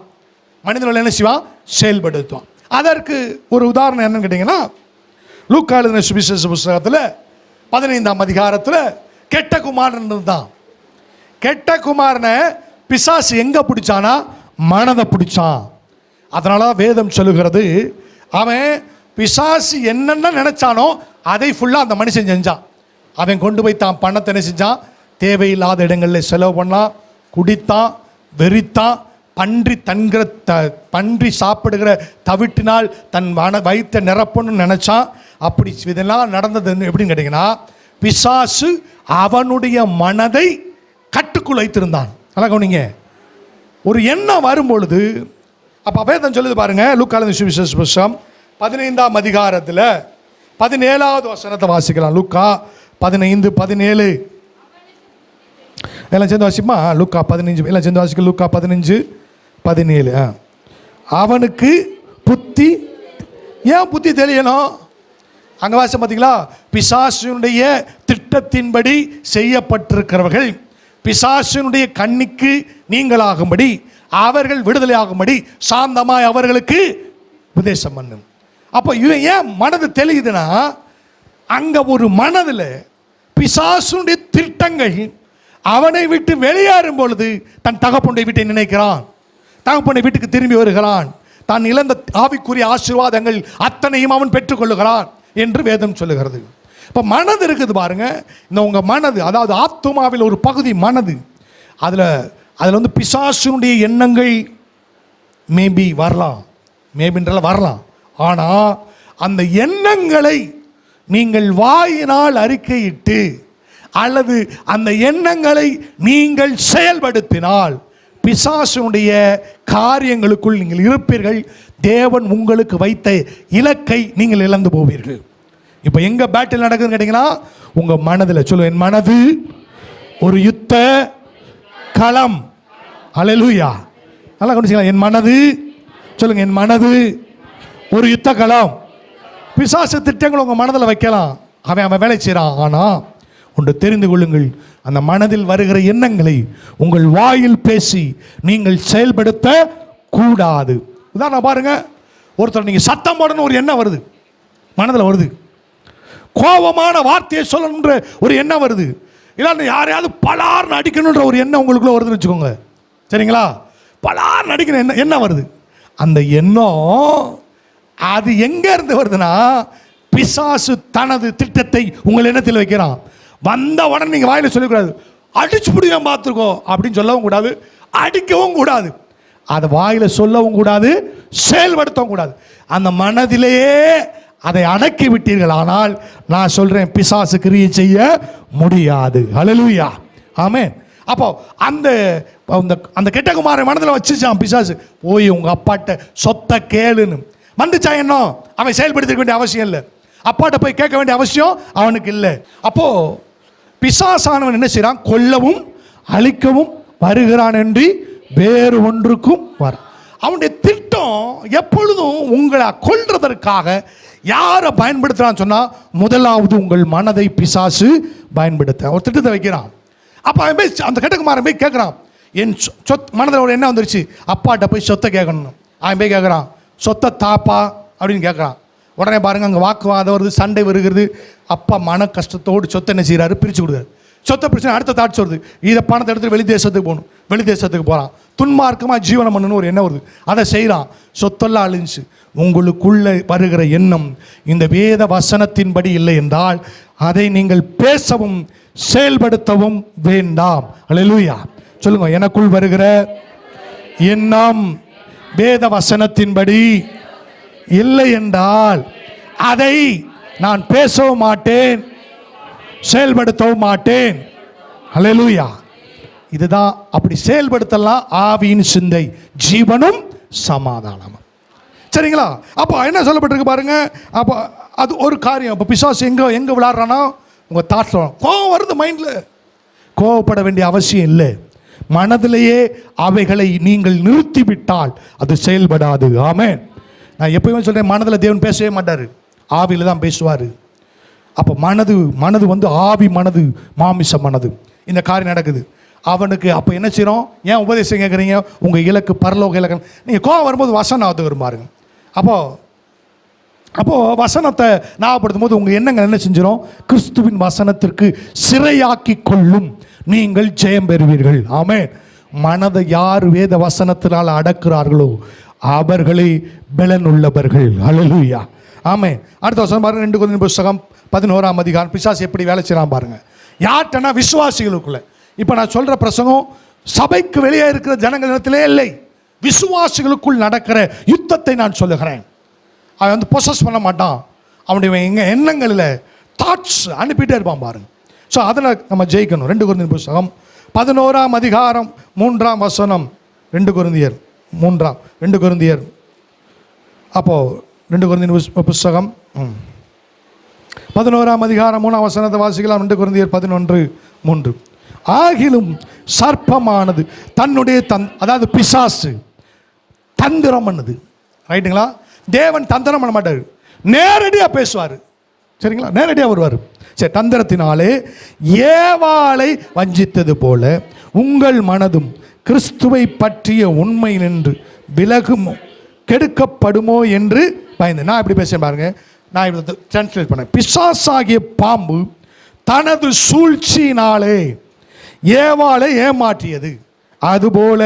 மனிதன் வழி என்ன செய்வான்? செயல்படுத்துவான். அதற்கு ஒரு உதாரணம் என்னன்னு கேட்டிங்கன்னா, லூக்கா எழுதின சுவிசேஷ புஸ்தகத்தில் 15ஆம் அதிகாரத்தில் கெட்ட குமாரன் இருந்தான். கெட்ட குமாரனை பிசாசு எங்கே பிடிச்சானா? மனதை பிடிச்சான். அதனால வேதம் சொல்லுகிறது, அவன் பிசாசு என்னென்ன நினைச்சானோ அதை ஃபுல்லாக அந்த மனுஷன் செஞ்சான். அவன் கொண்டு போய் தான் பணத்தை என்ன செஞ்சான்? தேவையில்லாத இடங்களில் செலவு பண்ணான், குடித்தான், வெறித்தான், பன்றி சாப்பிடுகிற தவிட்டினால் தன் வயிற்றை நிரப்பணும்னு நினச்சான். அப்படி இதெல்லாம் நடந்தது எப்படின்னு கேட்டிங்கன்னா, பிசாசு அவனுடைய மனதை கட்டுக்குள் வைத்திருந்தான். நல்லா கவனிங்க, ஒரு எண்ணம் வரும்பொழுது, அப்போ வேதம் சொல்லுது பாருங்க, லூக்கா எழுதின சுவிசேஷ புஸ்தகம் 15ஆம் அதிகாரத்தில் 17வது வசனத்தை வாசிக்கலாம். லூக்கா 15:17 எல்லாம் சேர்ந்து வாசிப்பா. லூக்கா 15 எல்லாம் சேர்ந்து வாசிக்க. லூக்கா 15:17 அவனுக்கு புத்தி, ஏன் புத்தி தெரியணும்? அங்கே வாசம் பார்த்தீங்களா? பிசாசுனுடைய திட்டத்தின்படி செய்யப்பட்டிருக்கிறவர்கள் பிசாசுனுடைய கண்ணிக்கு நீங்களாகும்படி, அவர்கள் விடுதலை ஆகும்படி சாந்தமாய் அவர்களுக்கு உபதேசம் பண்ணும். அப்போ இவன் ஏன் மனது தெளியுதுன்னா, அங்கே ஒரு மனதில் பிசாசுடைய திட்டங்கள் அவனை விட்டு வெளியேறும் பொழுது தன் தகப்பனுடைய வீட்டை நினைக்கிறான், தகப்பனுடைய வீட்டுக்கு திரும்பி வருகிறான், தான் இழந்த ஆவிக்குரிய ஆசீர்வாதங்கள் அத்தனையும் அவன் பெற்றுக்கொள்ளுகிறான் என்று வேதம் சொல்லுகிறது. இப்போ மனது இருக்குது பாருங்க, இந்த உங்கள் மனது, அதாவது ஆத்துமாவில் ஒரு பகுதி மனது, அதில் வந்து பிசாசுனுடைய எண்ணங்கள் மேபி வரலாம், மேபின்றால வரலாம். ஆனால் அந்த எண்ணங்களை நீங்கள் வாயினால் அறிக்கையிட்டு அல்லது அந்த எண்ணங்களை நீங்கள் செயல்படுத்தினால் பிசாசுடைய காரியங்களுக்குள் நீங்கள் இருப்பீர்கள். தேவன் உங்களுக்கு வைத்த இலக்கை நீங்கள் இழந்து போவீர்கள். இப்போ எங்க பேட்டில் நடக்குதுன்னு கேட்டீங்கன்னா, உங்க மனதில். சொல்லு, என் மனது ஒரு யுத்த களம். அல்லேலூயா. நல்லா கவனிச்சுக்கலாம். என் மனது, சொல்லுங்க, என் மனது ஒரு யுத்த களம். பிசாசு திட்டங்கள் உங்க மனதில் வைக்கலாம், அவன் வேலை செய்கிறான். ஆனால் ஒன்று தெரிந்து கொள்ளுங்கள், அந்த மனதில் வருகிற எண்ணங்களை உங்கள் வாயில் பேசி நீங்கள் செயல்படுத்த கூடாது. உதாரணம் பாருங்க, ஒருத்தர் நீங்கள் சத்தம் போடணும் ஒரு எண்ணம் வருது, மனதில் வருது. கோபமான வார்த்தையை சொல்லணுன்ற ஒரு எண்ணம் வருது, இல்லை யாரையாவது பலார்னு அடிக்கணுன்ற ஒரு எண்ணம் உங்களுக்குள்ள வருதுன்னு வச்சுக்கோங்க. சரிங்களா? பலார்னு அடிக்கிற எண்ணம் வருது. அந்த எண்ணம் அது எங்க இருந்து வருதுன்னா, பிசாசு தனது திட்டத்தை உங்கள் எண்ணத்தில் வைக்கிறான். வந்த உடனே நீங்கள் வாயில் சொல்லக்கூடாது, அடிச்சு பிடிக்காம பார்த்துருக்கோ அப்படின்னு சொல்லவும் கூடாது, அடிக்கவும் கூடாது, அதை வாயில் சொல்லவும் கூடாது, செயல்படுத்தவும் கூடாது. அந்த மனதிலேயே அதை அடக்கி விட்டீர்கள். ஆனால் நான் சொல்றேன், பிசாசு கிரியை செய்ய முடியாது. ஹல்லேலூயா, ஆமென். அப்போ அந்த அந்த கெட்ட குமாரன் மனதில் வச்சுச்சான் பிசாசு, போய் உங்க அப்பாட்ட சொத்தை கேளுன்னு வந்துச்சா. என்ன அவன் செயல்படுத்த வேண்டிய அவசியம் இல்லை, அப்பாட்ட போய் கேட்க வேண்டிய அவசியம் அவனுக்கு இல்லை. அப்போ பிசாசானவன் என்ன செய்யறான்? கொல்லவும் அழிக்கவும் வருகிறான் என்று வேறு ஒன்றுக்கும் வர. அவனுடைய திட்டம் எப்பொழுதும் உங்களை கொல்றதற்காக யாரை பயன்படுத்துறான்னு சொன்னா, முதலாவது உங்கள் மனதை பிசாசு பயன்படுத்த ஒரு திட்டத்தை வைக்கிறான். அப்போ அவன் போய் அந்த கெட்டகுமாரன் போய் கேட்குறான், என் மனதில் ஒரு என்ன வந்துருச்சு, அப்பாட்ட போய் சொத்தை கேட்கணும். அவன் போய் கேட்குறான், சொத்தை தாப்பா அப்படின்னு கேட்குறான். உடனே பாருங்க, அங்கே வாக்குவாதம் வருது, சண்டை வருகிறது. அப்பா மன கஷ்டத்தோடு சொத்தை என்ன செய்கிறாரு? பிரித்து கொடுக்குறாரு. சொத்தை பிரச்சனை அடுத்த தாட்சி வருது, இதை பணத்தை எடுத்துட்டு வெளி தேசத்துக்கு போகணும், வெளி தேசத்துக்கு போகிறான். துன்மார்க்கமாக ஜீவனம் பண்ணணும் ஒரு எண்ணம் வருது, அதை செய்கிறான். சொத்தெல்லாம் அழிஞ்சு. உங்களுக்குள்ளே வருகிற எண்ணம் இந்த வேத வசனத்தின்படி இல்லை என்றால் அதை நீங்கள் பேசவும் செயல்படுத்தவும் வேண்டாம். அல்லேலூயா. சொல்லுங்க, எனக்குள் வருகிற எண்ணம் வேத வசனத்தின்படி இல்லை என்றால் அதை நான் பேசவும் மாட்டேன், செயல்படுத்தவும் மாட்டேன். அல்லேலூயா. இதுதான், அப்படி செயல்படுத்தலாம் ஆவியின் சிந்தை, ஜீவனும் சமாதானம். சரிங்களா? அப்போ என்ன சொல்லப்பட்டிருக்கு பாருங்க. அப்போ அது ஒரு காரியம். அப்போ பிசாசு எங்கே விளையாடுறானா? உங்கள் தாட்ஸ். கோவம் வருது மைண்டில், கோவப்பட வேண்டிய அவசியம் இல்லை. மனதிலேயே அவைகளை நீங்கள் நிறுத்திவிட்டால் அது செயல்படாது. ஆமென். நான் எப்பயுமே சொல்கிறேன், மனதில் தேவன் பேசவே மாட்டார், ஆவியில் தான் பேசுவார். அப்போ மனது வந்து ஆவி மனது, மாமிச மனது. இந்த காரியம் நடக்குது. அவனுக்கு அப்போ என்ன செய்யணும்? ஏன் உபதேசம் கேட்குறீங்க? உங்கள் இலக்கு பரலோக இலக்கு. நீங்கள் கோவம் வரும்போது வசனம் ஆகுது வரும் பாருங்க. அப்போது வசனத்தை ஞாபகப்படுத்தும் போது உங்கள் எண்ணங்கள் என்ன செஞ்சிடும்? கிறிஸ்துவின் வசனத்திற்கு சிறையாக்கி கொள்ளும், நீங்கள் ஜெயம் பெறுவீர்கள். ஆமென். மனதை யார் வேத வசனத்தினால் அடக்குறார்களோ அவர்களே பலன் உள்ளவர்கள். ஹல்லேலூயா. ஆமென். அடுத்த வசனம் பாருங்க, 2 கொரிந்தியர் புத்தகம் 11ஆம் அதிகாரம். பிசாசு எப்படி வேலை செய்யலாம் பாருங்க. யார்கிட்டனா? விசுவாசிகளுக்குள்ள. இப்போ நான் சொல்கிற பிரசங்கம் சபைக்கு வெளியே இருக்கிற ஜனங்களிடத்திலே இல்லை, விசுவாசிகளுக்குள் நடக்கிற யுத்தத்தை நான் சொல்லுகிறேன். அவன் வந்து பொசஸ் பண்ண மாட்டான், அவனுடைய எண்ணங்களில் தாட்ஸ் அனுப்பிட்டே இருப்பான் பாருங்க. ஸோ அதில் நம்ம ஜெயிக்கணும். 2 கொரிந்தியர் புத்தகம் 11ஆம் அதிகாரம் 3ஆம் வசனம். 2 கொரிந்தியர் 2 கொரிந்தியர் அப்போது 2 கொரிந்தியர் புத்தகம் 11ஆம் அதிகாரம் 3ஆம் வசனத்தை வாசிக்கலாம். 2 கொரிந்தியர் 11:3. ஆகிலும் சர்ப்பமானது தன்னுடைய அதாவது பிசாசு தந்திரம் பண்ணுது. ரைட்டுங்களா? தேவன் தந்திரம் பண்ண மாட்டார், நேரடியாக பேசுவார். சரிங்களா? நேரடியாக வருவார். சரி, தந்திரத்தினாலே ஏவாளை வஞ்சித்தது போல உங்கள் மனதும் கிறிஸ்துவை பற்றிய உண்மை நின்று விலகும் கெடுக்கப்படுமோ என்று பயந்து. நான் இப்படி பேசுகிறேன் பாருங்க, நான் இப்படி டிரான்ஸ்லேட் பண்ணேன். பிசாசாகிய பாம்பு தனது சூழ்ச்சியினாலே ஏவாளை ஏமாற்றியது, அதுபோல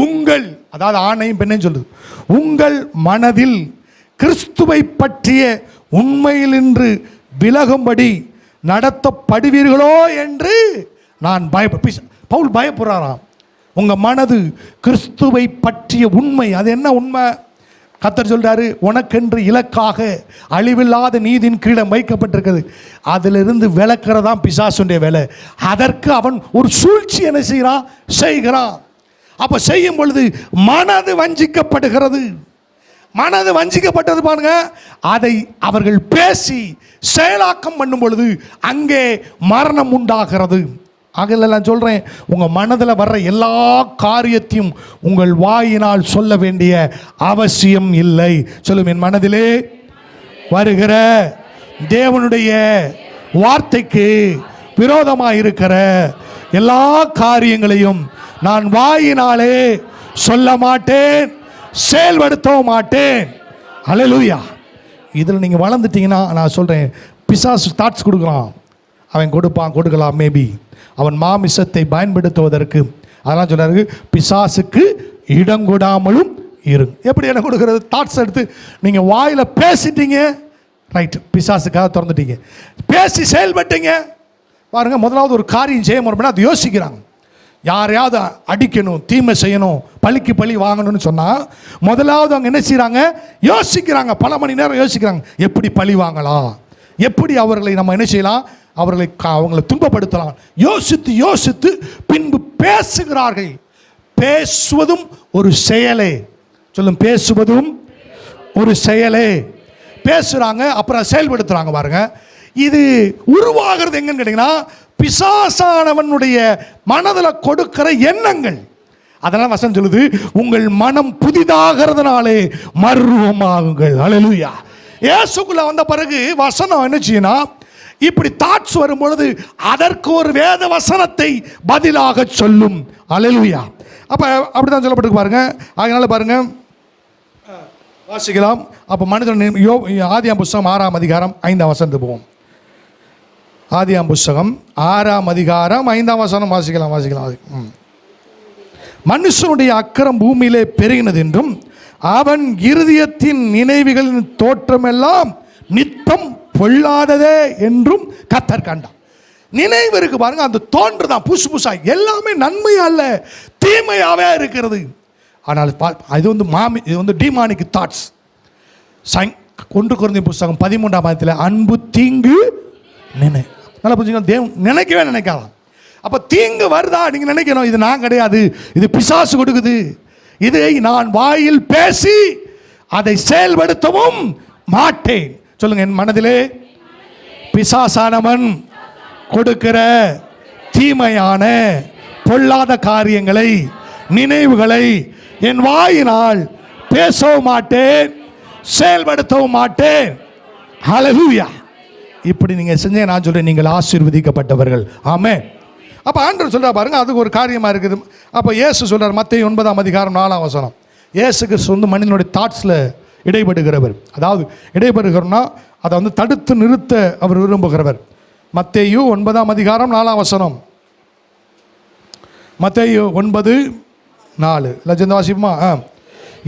உங்கள், அதாவது ஆணையும் பெண்ணையும் சொல்லுது, உங்கள் மனதில் கிறிஸ்துவை பற்றிய உண்மையிலின்று விலகும்படி நடத்தப்படுவீர்களோ என்று நான் பவுல் பயப்படுறாராம். உங்கள் மனது கிறிஸ்துவை பற்றிய உண்மை, அது என்ன உண்மை? கர்த்தர் சொல்றாரு, உனக்கென்று இலக்காக அழிவில்லாத நீதியின் கிரீடம் வைக்கப்பட்டிருக்கிறது. அதிலிருந்து விளக்குறதான் பிசாசுடைய வேலை. அதற்கு அவன் ஒரு சூழ்ச்சி என்ன செய்கிறான். அப்போ செய்யும் பொழுது மனது வஞ்சிக்கப்படுகிறது. மனது வஞ்சிக்கப்பட்டது பாருங்க, அதை அவர்கள் பேசி செயலாக்கம் பண்ணும் பொழுது அங்கே மரணம் உண்டாகிறது. ஆகல நான் சொல்கிறேன், உங்கள் மனதில் வர்ற எல்லா காரியத்தையும் உங்கள் வாயினால் சொல்ல வேண்டிய அவசியம் இல்லை. சொல்லும், என் மனதிலே வருகிற தேவனுடைய வார்த்தைக்கு விரோதமாக இருக்கிற எல்லா காரியங்களையும் நான் வாயினாலே சொல்ல மாட்டேன், செயல்படுத்தவும் மாட்டேன். ஹல்லேலூயா. இதில் நீங்கள் வளர்ந்துட்டீங்கன்னா நான் சொல்கிறேன், பிசாசு தாட்ஸ் கொடுக்குறான், அவன் கொடுக்கலாம் மேபி அவன் மாமிசத்தை பயன்படுத்துவதற்கு. அதெல்லாம் சொல்றாரு, பிசாசுக்கு இடம் கொடாமலும் இருங்க. எப்படி இடம் கொடுக்கறது? தாட்ஸ் எடுத்து நீங்கள் வாயில் பேசிட்டீங்க, ரைட், பிசாசுக்காக திறந்துட்டீங்க, பேசி செயல்பட்டீங்க பாருங்க. முதலாவது ஒரு காரியம் செய்ய முடியும்னா அது யோசிக்கிறாங்க. யாரையாவது அடிக்கணும், தீமை செய்யணும், பழிக்கு பழி வாங்கணும்னு சொன்னால் முதலாவது அவங்க என்ன செய்கிறாங்க? யோசிக்கிறாங்க. பல மணி நேரம் யோசிக்கிறாங்க, எப்படி பழி வாங்கலாம், எப்படி அவர்களை நம்ம என்ன செய்யலாம், அவங்களை துன்பப்படுத்தலாம். யோசித்து பின்பு பேசுகிறார்கள். பேசுவதும் ஒரு செயலே. சொல்லும், பேசுவதும் ஒரு செயலே. பேசுகிறாங்க, அப்புறம் செயல்படுத்துகிறாங்க பாருங்க. இது உருவாகிறது எங்கன்னு கேட்டிங்கன்னா, பிசாசானவனுடைய மனதில் கொடுக்கிற எண்ணங்கள். அதனால் வசனம் சொல்லுது, உங்கள் மனம் புதிதாகிறதுனாலே மர்வமாகுங்கள். ஹல்லேலூயா. இயேசுக்குள்ள வந்த பிறகு வசனம் என்ன செய்யணும்? இப்படி தாட்ஸ் வரும்பொழுது அதற்கு ஒரு வேத வசனத்தை பதிலாக சொல்லும். ஹல்லேலூயா. அப்போ அப்படிதான் சொல்லப்பட்டு பாருங்க. அதனால பாருங்க, வாசிக்கலாம். அப்போ மனிதன் ஆதியாம் புஸ்தகம் 6ஆம் அதிகாரம் 5ஆம் வசனத்துக்கு போவோம். ஆதியாம் புஸ்தகம் 6ஆம் அதிகாரம் 5ஆம் வசனம் வாசிக்கலாம். மனுஷனுடைய அக்கிரம் பூமியிலே பெருகினது என்றும் அவன் இருதயத்தின் நினைவுகளின் தோற்றமெல்லாம் நித்தம் பொல்லாததே என்றும் கர்த்தர் கண்டான். நினைவு இருக்கு பாருங்க, அந்த தோன்றுதான் புதுசா, எல்லாமே நன்மை அல்ல, தீமையாவே இருக்கிறது. ஆனால் இது வந்து டிமானிக் தாட்ஸ். 1 கொரிந்தியர் புஸ்தகம் 13ஆம் அதிகாரத்தில் அன்பு தீங்கு நினை. நல்லா புரிஞ்சுங்க, தேவன் நினைக்கவே நினைக்கலாம். அப்போ தீங்கு வருதா நீங்க நினைக்கணும், இது நான் கிடையாது, இது பிசாசு கொடுக்குது. இதை நான் வாயில் பேசி அதை செயல்படுத்தவும் மாட்டேன். சொல்லுங்க, என் மனதிலே பிசாசானவன் கொடுக்கிற தீமையான பொல்லாத காரியங்களை, நினைவுகளை என் வாயினால் பேசவும் மாட்டேன், செயல்படுத்தவும் மாட்டேன். ஹல்லேலூயா. இப்படி நீங்க செஞ்ச நான் சொல்றேன், நீங்கள் ஆசீர்வதிக்கப்பட்டவர்கள். ஆமென். அப்போ ஆண்டவர் சொல்கிறா பாருங்க, அதுக்கு ஒரு காரியமாக இருக்குது. அப்போ இயேசு சொல்கிறார், மத்தேயு 9:4 இயேசு கிறிஸ்து வந்து மனிதனுடைய தாட்ஸில் இடைபடுகிறவர். அதாவது இடைபடுகிறோம்னா அதை வந்து தடுத்து நிறுத்த அவர் விரும்புகிறவர். மத்தேயு 9:4 மத்தேயு 9:4 லட்சம் வாசிப்புமா?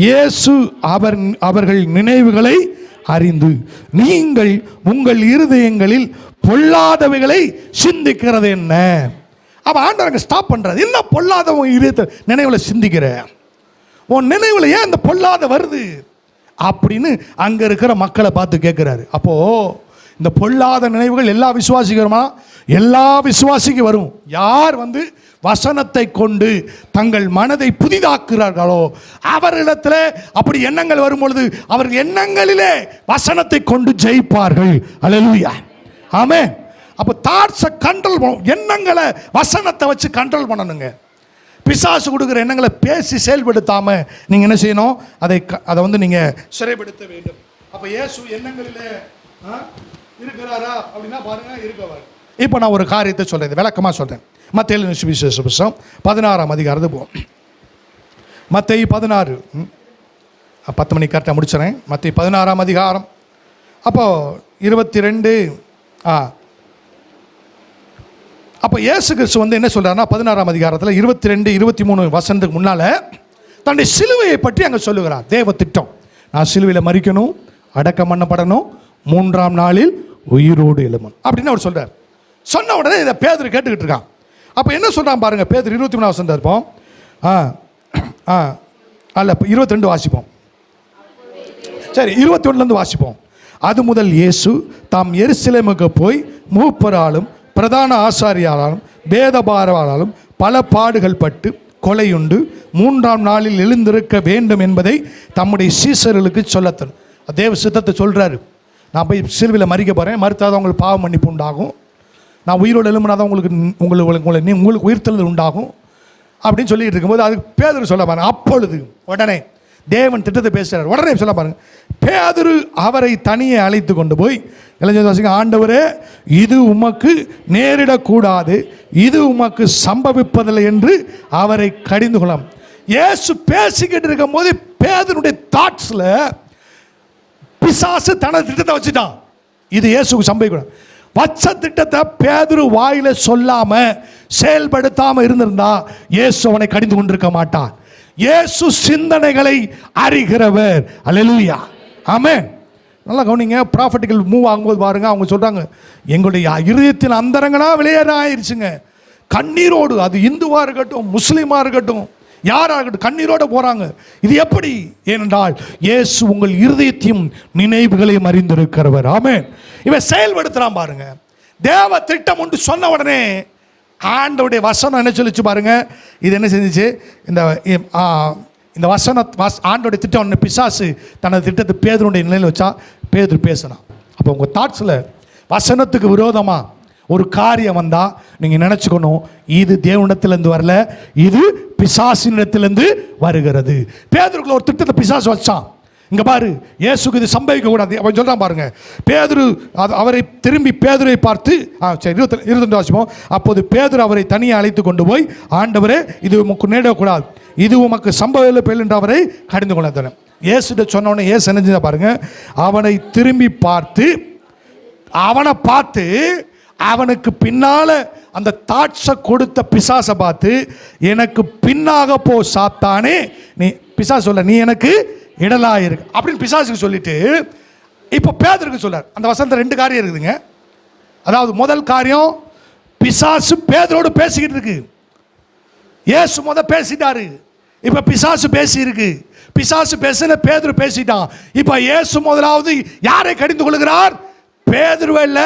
இயேசு அவர்கள் நினைவுகளை அறிந்து, நீங்கள் உங்கள் இருதயங்களில் பொல்லாதவைகளை சிந்திக்கிறது என்ன? அப்ப ஆண்டவங்க ஸ்டாப் பண்றது, என்ன பொல்லாதவங்க இருதய நினைவுல சிந்திக்கிற, உன் நினைவுல ஏன் இந்த பொல்லாத வருது அப்படின்னு அங்க இருக்கிற மக்களை பார்த்து கேட்கிறாரு. அப்போ இந்த பொல்லாத நினைவுகள் எல்லா விசுவாசிக்கிறோமா? எல்லா விசுவாசிக்கு வரும். யார் வந்து வசனத்தை கொண்டு தங்கள் மனதை புதிதாக்குறார்களோ அவர்களிடத்தில் அப்படி எண்ணங்கள் வரும் பொழுது அவர்கள் எண்ணங்களிலே வசனத்தை கொண்டு ஜெயிப்பார்கள். அல்லேலூயா, ஆமென். அப்போ தாட்ஸை கண்ட்ரோல் பண்ணணும், எண்ணங்களை வசனத்தை வச்சு கண்ட்ரோல் பண்ணணுங்க. பிசாசு கொடுக்குற எண்ணங்களை பேசி செயல்படுத்தாமல் நீங்கள் என்ன செய்யணும்? அதை வந்து நீங்கள் சிறைப்படுத்த வேண்டும். அப்போ இயேசு எண்ணங்களிலே இருக்கிறாரா அப்படின்னா பாருங்க, இருக்கவர். இப்போ நான் ஒரு காரியத்தை சொல்கிறேன், விளக்கமாக சொல்கிறேன். மத்தேயு சுவிசேஷ புத்தகம் 16 போவோம். மத்தேயு 16 10 மணிக்கு கரெக்டாக முடிச்சிடறேன். மத்தேயு 16 அப்போ 22 அப்போ இயேசு கிறிஸ்து வந்து என்ன சொல்கிறாருன்னா 16 22, 23 வசனத்துக்கு முன்னால் தன்னுடைய சிலுவையை பற்றி அங்கே சொல்லுகிறார். தேவ திட்டம், நான் சிலுவையில் மரிக்கணும், அடக்கம் பண்ணப்படணும், 3ஆம் நாளில் உயிரோடு எழுமணும் அப்படின்னு அவர் சொல்கிறார். சொன்ன உடனே இதை பேதுரு கேட்டுக்கிட்டு இருக்கான். அப்போ என்ன சொல்கிறான் பாருங்கள், பேதுரு 23 வசனம் இருப்போம். அல்ல 22 வாசிப்போம். சரி, 21 வாசிப்போம். அது முதல் இயேசு தாம் எருசலேமுக்கு போய் மூப்பராலும் பிரதான ஆசாரியாலும் வேதபாரவாலும் பல பாடுகள் பட்டு கொலையுண்டு 3ஆம் நாளில் எழுந்திருக்க வேண்டும் என்பதை தம்முடைய சீசர்களுக்கு சொல்லத்தரும். தேவ சித்தத்தை சொல்கிறாரு. நான் போய் சிலுவையில் மறிக்க போகிறேன், மறுத்தாதான் உங்களுக்கு பாவ மன்னிப்பு உண்டாகும், நான் உயிரோடு எழும்பினாதான் உங்களுக்கு உயிர்த்தெழுதல் உண்டாகும் அப்படின்னு சொல்லிட்டு இருக்கும்போது அதுக்கு பேதுரு சொல்ல பாருங்க. அப்பொழுது உடனே தேவன் திட்டத்தை பேசுகிறார். உடனே சொல்ல பாருங்க, பேதுரு அவரை தனியே அழைத்து கொண்டு போய் இளைஞர், ஆண்டவரே, இது உமக்கு நேரிடக்கூடாது, இது உமக்கு சம்பவிப்பதில்லை என்று அவரை கடிந்து கொள்ளாம். இயேசு பேசிக்கிட்டு இருக்கும் போது பேதுருடைய தாட்ஸில் பிசாசு தனது திட்டத்தை வச்சுட்டான். இது இயேசுக்கு சம்பவிக்கூடாது. வச்ச திட்டத்தை பேதுரு வாயில சொல்லாம செயல்படுத்தாம இருந்திருந்தா இயேசு அவனை கடிந்து கொண்டிருக்க மாட்டான். இயேசு சிந்தனைகளை அறிகிறவர். அல்லேலூயா, ஆமென். நல்லா கவனிங்க. ப்ராஃபட்டிக்கல் மூவ் ஆகும்போது பாருங்க, அவங்க சொல்றாங்க, எங்களுடைய இருதயத்தின் அந்தரங்கனா வெளியேற ஆயிடுச்சுங்க. கண்ணீரோடு, அது இந்துவா இருக்கட்டும் முஸ்லீமா இருக்கட்டும் யாராக இருக்கட்டும், கண்ணீரோடு போறாங்க. இது எப்படி? ஏனென்றால் இயேசு உங்கள் இருதயத்தையும் நினைவுகளையும் அறிந்திருக்கிறவர். ஆமென். இவன் செயல்படுத்துறான் பாருங்க. தேவ திட்டம் ஒன்று சொன்ன உடனே ஆண்டவருடைய வசனம் என்ன சொல்லிச்சு பாருங்க. இது என்ன செஞ்சிச்சு? இந்த ஆண்டோடைய திட்டம் ஒன்று பிசாசு தனது திட்டத்தை பேதுருடைய நிலையில் வச்சா பேதுரு பேசினான். அப்போ உங்கள் தாட்ஸில் வசனத்துக்கு விரோதமாக ஒரு காரியம் வந்தால் நீங்கள் நினச்சிக்கணும், இது தேவனிடத்திலேருந்து வரல, இது பிசாசினிடத்திலேருந்து வருகிறது. பேதுருக்குள்ள ஒரு திட்டத்தை பிசாசு வச்சான். இங்கே பாரு, இயேசுக்கு இது சம்பவிக்க கூடாது அவன் சொல்கிறான் பாருங்க. பேதுரு அவரை திரும்பி பேதுரை பார்த்து சரி 22 வாசிப்போம். அப்போது பேதுரு அவரை தனியாக அழைத்து கொண்டு போய், ஆண்டவரே, இது உமக்கு நேரிடக்கூடாது, இது உமக்கு சம்பவில்லை என்று அவரை கடிந்து கொள்ள. இயேசுகிட்ட சொன்னோடனே இயேசு என்ன பாருங்க, அவனை திரும்பி பார்த்து, அவனை பார்த்து அவனுக்கு பின்னால அந்த தாட்சை கொடுத்த பிசாசை பார்த்து, எனக்கு பின்னாக போ சாத்தானே, நீ பிசாசு சொல்ல, நீ எனக்கு இடலாயிருக்கு அப்படின்னு பிசாசுக்கு சொல்லிட்டு இப்போ பேதுருக்கு சொல்றார். அந்த வசனத்தில் 2 காரியம் இருக்குதுங்க. அதாவது முதல் காரியம், பிசாசு பேதுரோடு பேசிக்கிட்டு இருக்கு. இயேசு பேசிட்டாரு, இப்போ பிசாசு பேசி இருக்கு. பிசாசு பேசின பேதுரு பேசிட்டான். இப்போ இயேசு முதலாவது யாரை கடிந்து கொள்கிறார்? பேதுருவல்ல,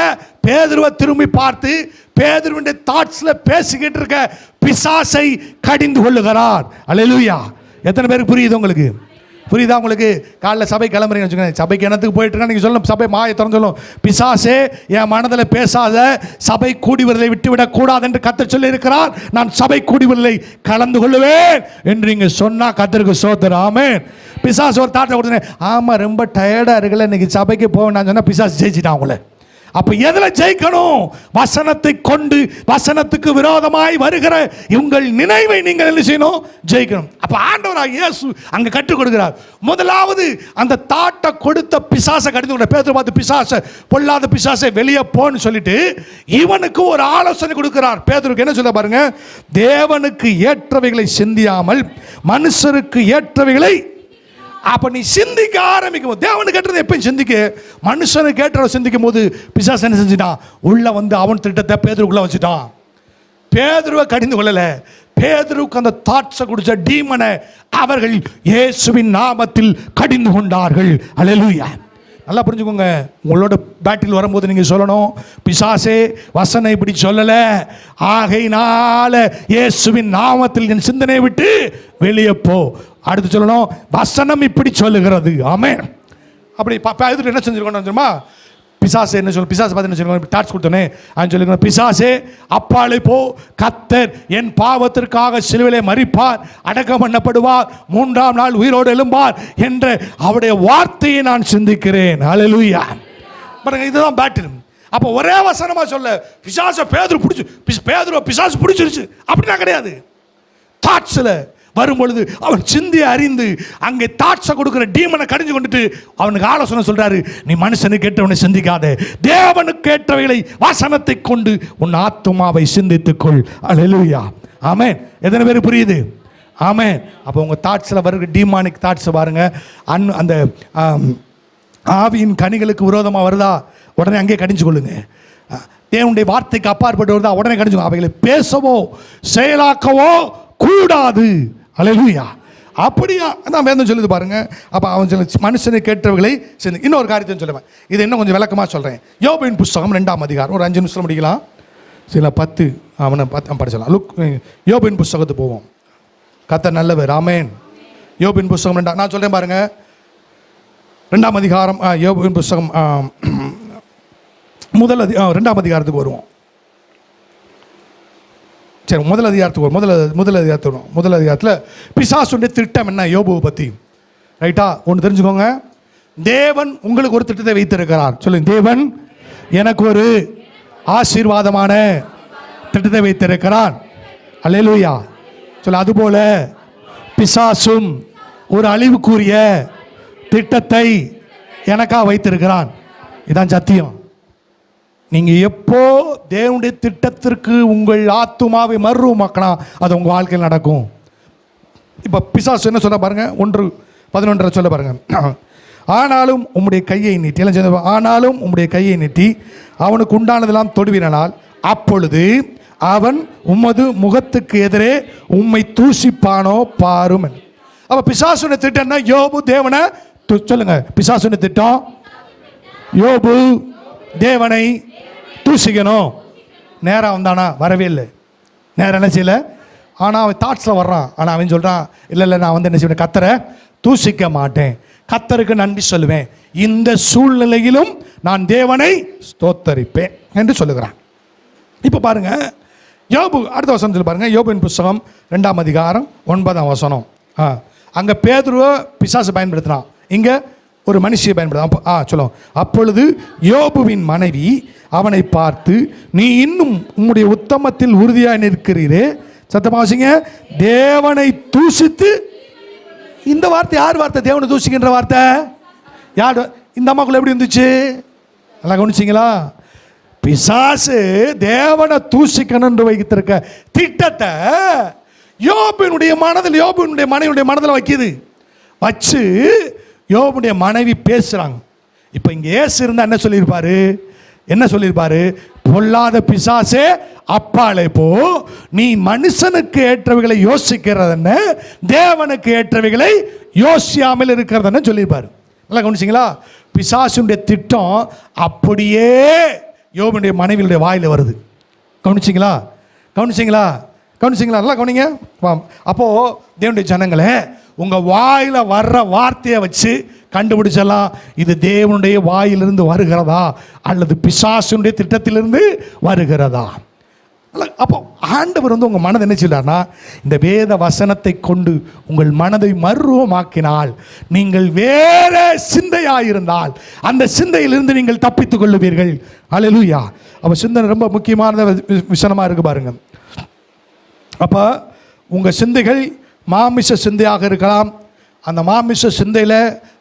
பேதுருவை திரும்பி பார்த்து பேதுருவின் தாட்ஸ்ல பேசிக்கிட்டு இருக்க பிசாசை கடிந்து கொள்ளுகிறார். அல்லேலூயா. எத்தனை பேருக்கு புரியுது? உங்களுக்கு புரியுதா? உங்களுக்கு காலைல சபை கிளம்புறீங்கன்னு வச்சுக்கோங்க, சபைக்கு என்னத்துக்கு போயிட்டு இருக்கா நீங்கள் சொல்லணும், சபை மாயை திறந்து சொல்லணும், பிசாசே என் மனதில் பேசாத, சபை கூடிவர்களை விட்டுவிடக் கூடாது என்று கர்த்தர் சொல்லி இருக்கிறார், நான் சபை கூடிவர்களை கலந்து கொள்ளுவேன் என்று நீங்கள் சொன்னால் கர்த்தருக்கு ஸ்தோத்திரம். ஆமென். பிசாசு ஒரு தாட்டை கொடுத்தேன், ஆமாம் ரொம்ப டயர்டாக இருக்குல்ல, இன்னைக்கு சபைக்கு போவேன் நான் சொன்னால் பிசாசு ஜெயிச்சிட்டான் உங்களை. அப்ப எதுல ஜெயிக்கணும்? வசனத்தை கொண்டு வசனத்துக்கு விரோதமாய் வருகிற உங்கள் நினைவை நீங்கள் என்ன செய்யணும்? ஜெயிக்கணும். அப்ப ஆண்டவராக இயேசு அங்க கற்றுக் கொடுக்கிறார். முதலாவது அந்த தாட்டை கொடுத்த பிசாசை கடிந்து கொண்ட பேதுரு பார்த்து, பிசாசை, பொல்லாத பிசாசை வெளியே போன்னு சொல்லிட்டு இவனுக்கு ஒரு ஆலோசனை கொடுக்கிறார். பேதுருக்கு என்ன சொல்ல பாருங்க, தேவனுக்கு ஏற்றவைகளை சிந்தியாமல் மனுஷருக்கு ஏற்றவைகளை. அப்ப நீ சிந்திக்க ஆரம்பிக்கும் போது, தேவனுக்கு கேட்டதை எப்பயும் சிந்திக்க, மனுஷனுக்கு கேட்டதை சிந்திக்கும் போது பிசாசு என்ன செஞ்சிட்டான்? உள்ள வந்து அவன் திட்டத்தை பேதுருக்குள்ள வச்சுட்டான். பேதுருவை கடிந்து கொள்ளல, பேதுருக்கு அந்த தாட்ஸை குடிச்ச டீமனை அவர்கள் இயேசுவின் நாமத்தில் கடிந்து கொண்டார்கள். அல்லேலூயா. நல்லா புரிஞ்சுக்கோங்க. உங்களோட பேட்டில் வரும்போது நீங்கள் சொல்லணும், பிசாசே வசனை இப்படி சொல்லலை, ஆகையினால இயேசுவின் நாமத்தில் என் சிந்தனையை விட்டு வெளியே போ. அடுத்து சொல்லணும், வசனம் இப்படி சொல்லுகிறது. ஆமென். அப்படி எதிர்த்து என்ன செஞ்சுருக்கணும் தெரியுமா? பிசாசே என்ன சொல்லு, பிசாசை பார்த்து என்ன சொல்லுங்க, டாட்ஸ் கொடுத்தோன்னே அவன் சொல்லிக்கணும், பிசாசே அப்பாலே போ, கர்த்தர் என் பாவத்திற்காக சிலுவையிலே மரிப்பார், அடக்கம் பண்ணப்படுவார், 3ஆம் நாள் உயிரோடு எழும்பார் என்ற அவருடைய வார்த்தையை நான் சிந்திக்கிறேன். ஹல்லேலூயா. பாருங்க, இதுதான் பேட்டில். அப்போ ஒரே வசனமா சொல்ல, பிசாசை பேதுரு பிடிச்சு, பேதுரு பிசாசு பிடிச்சிருச்சு அப்படின்னா கிடையாது. தாட்ஸில் வரும்பொழுது அவன் சிந்தி அறிந்து அங்கே தாட்சை கொடுக்கிற டீமனை கடிஞ்சு கொண்டுட்டு அவனுக்கு ஆலோசனை சொல்றாரு, நீ மனுஷனுக்கு கேட்டவனை சிந்திக்காத, தேவனுக்கு கேட்டவைகளை வசனத்தை கொண்டு உன் ஆத்துமாவை சிந்தித்துக்கொள். அல்லேலூயா. ஆமென். எத்தனை பேர் புரியுது? ஆமென். அப்போ உங்கள் தாட்ஸில் வருகிற டீமானிக் தாட்ஸை பாருங்க, அந்த ஆவியின் கனிகளுக்கு விரோதமாக வருதா, உடனே அங்கே கடிஞ்சு கொள்ளுங்க. தேவனுடைய வார்த்தைக்கு அப்பாற்பட்டு வருதா, உடனே கடிஞ்சு. அவைகளை பேசவோ செயலாக்கவோ கூடாது. அல்லேலூயா. அப்படியா அதான் வேதம் சொல்லுது பாருங்க. அப்போ அவன் சொல்ல, மனுஷனை கேட்டவர்களை சேர்ந்து. இன்னொரு காரியத்தை சொல்லுவேன், இது இன்னும் கொஞ்சம் விளக்கமாக சொல்கிறேன். யோபின் புஸ்தகம் 2ஆம் அதிகாரம், ஒரு 5 நிமிஷம் முடிக்கலாம், சில 10 அவனை படிச்சலாம். யோபின் புஸ்தகத்துக்கு போவோம். கர்த்தர் நல்லவர். ஆமென். யோபின் புஸ்தகம் 2, நான் சொல்கிறேன் பாருங்க, 2ஆம் அதிகாரம், யோபின் புஸ்தகம் 2ஆம் அதிகாரத்துக்கு வருவோம். சரி, முதல் அதிகாரத்தில் பிசாசுடைய திட்டம் என்ன யோபுவை பற்றி, ரைட்டா? ஒன்று தெரிஞ்சுக்கோங்க, தேவன் உங்களுக்கு ஒரு திட்டத்தை வைத்திருக்கிறார். சொல்லுங்க, தேவன் எனக்கு ஒரு ஆசீர்வாதமான திட்டத்தை வைத்திருக்கிறார். அல்லேலூயா. சொல்ல, அதுபோல பிசாசும் ஒரு அழிவுக்குரிய திட்டத்தை எனக்கா வைத்திருக்கிறான். இதான் சத்தியம். நீங்கள் எப்போ தேவனுடைய திட்டத்திற்கு உங்கள் ஆத்துமாவை மறுரூபமாக்கினா அது உங்கள் வாழ்க்கையில் நடக்கும். இப்போ பிசாசு என்ன சொல்ல பாருங்க, 1:11 சொல்ல பாருங்க. ஆனாலும் உம்முடைய கையை நீட்டி, எல்லாம் சேர்ந்து, ஆனாலும் உம்முடைய கையை நீட்டி அவனுக்கு உண்டானதெல்லாம் தொடுவினால் அப்பொழுது அவன் உமது முகத்துக்கு எதிரே உம்மை தூசிப்பானோ பாரும். அப்போ பிசாசுடைய திட்டம்னா யோபு தேவனை சொல்லுங்க, பிசாசுடைய திட்டம் யோபு தேவனை தூசிக்கணும். நேரம் வந்தானா? வரவே இல்லை. நேரம் என்ன செய்யலை. ஆனால் அவன் தாட்ஸில் வர்றான். ஆனால் அவன் சொல்கிறான், இல்லை நான் வந்து என்ன செய்வேன், கர்த்தரை தூசிக்க மாட்டேன், கர்த்தருக்கு நன்றி சொல்லுவேன், இந்த சூழ்நிலையிலும் நான் தேவனை ஸ்தோத்தரிப்பேன் என்று சொல்லுகிறான். இப்போ பாருங்க, யோபு அடுத்த வசனம் சொல்லி பாருங்க, யோபின் புஸ்தகம் 2ஆம் அதிகாரம் 9ஆம் வசனம். அங்கே பேதுருவை பிசாசு பயன்படுத்தினான், இங்கே ஒரு மனுஷியை பயன்படுத்த சொல்லும். அப்பொழுது யோபுவின் மனைவி அவனை பார்த்து, நீ இன்னும் உம்முடைய உத்தமத்தில் உறுதியாக நிற்கிறீரே, சத்தமாக வாசிங்க, தேவனை தூசித்து. இந்த வார்த்தை யார் வார்த்தை? தேவனை தூசிக்கின்ற வார்த்தை யார்? இந்த அம்மாக்குள்ள எப்படி இருந்துச்சு? நல்லா கவனிச்சிங்களா? பிசாசு தேவனை தூசிக்கணும் என்று வைத்திருக்க திட்டத்தை யோபுவினுடைய மனதில், யோபுவினுடைய மனைவியுடைய மனதில் வைக்கிது. வச்சு யோபுடைய மனைவி பேசுகிறாங்க. இப்போ இங்கே ஏசு இருந்தால் என்ன சொல்லியிருப்பாரு? பொல்லாத பிசாசே அப்பாலே போ, நீ மனுஷனுக்கு ஏற்றவைகளை யோசிக்கிறதென்ன, தேவனுக்கு ஏற்றவைகளை யோசியாமல் இருக்கிறதென்னு சொல்லியிருப்பாரு. நல்லா கவனிச்சிங்களா? பிசாசுடைய திட்டம் அப்படியே யோபுடைய மனைவியுடைய வாயில் வருது. கவனிச்சிங்களா? நல்லா கவனிங்க. அப்போது தேவனுடைய ஜனங்களே, உங்கள் வாயில் வர்ற வார்த்தையை வச்சு கண்டுபிடிச்சலாம், இது தேவனுடைய வாயிலிருந்து வருகிறதா அல்லது பிசாசுடைய திட்டத்திலிருந்து வருகிறதா. அப்போ ஆண்டவர் வந்து உங்கள் மனதை என்ன சொல்றாருன்னா, இந்த வேத வசனத்தை கொண்டு உங்கள் மனதை மறுரூபமாக்கினால், நீங்கள் வேற சிந்தையாயிருந்தால் அந்த சிந்தையிலிருந்து நீங்கள் தப்பித்துக் கொள்ளுவீர்கள். அல்லேலூயா. அப்போ சிந்தனை ரொம்ப முக்கியமான விஷயமா இருக்கு பாருங்க. அப்போ உங்கள் சிந்தைகள் மாமிச சிந்தையாக இருக்கலாம். அந்த மாமிச சிந்தையில்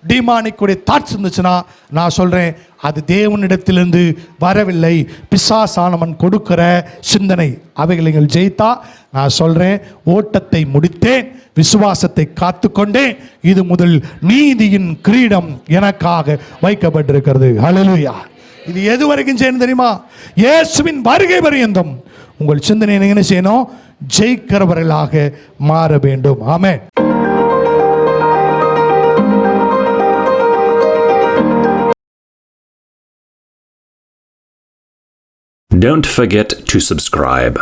டீமானிக்குடைய தாட்ஸ் இருந்துச்சுன்னா நான் சொல்கிறேன், அது தேவனிடத்திலிருந்து வரவில்லை, பிசாசானவன் கொடுக்கிற சிந்தனை. அவைகளை நீங்கள் ஜெயித்தா நான் சொல்கிறேன், ஓட்டத்தை முடித்தேன், விசுவாசத்தை காத்துக்கொண்டேன், இது முதல் நீதியின் கிரீடம் எனக்காக வைக்கப்பட்டிருக்கிறது. ஹல்லேலூயா. இது எது வரைக்கும் செய்யணும் தெரியுமா? இயேசுவின் வருகை பரியந்தம் உங்கள் சிந்தனை என்ன செய்யணும்? ஜெயிக்கிறவர்களாக மாற வேண்டும். ஆமென். Don't forget to subscribe.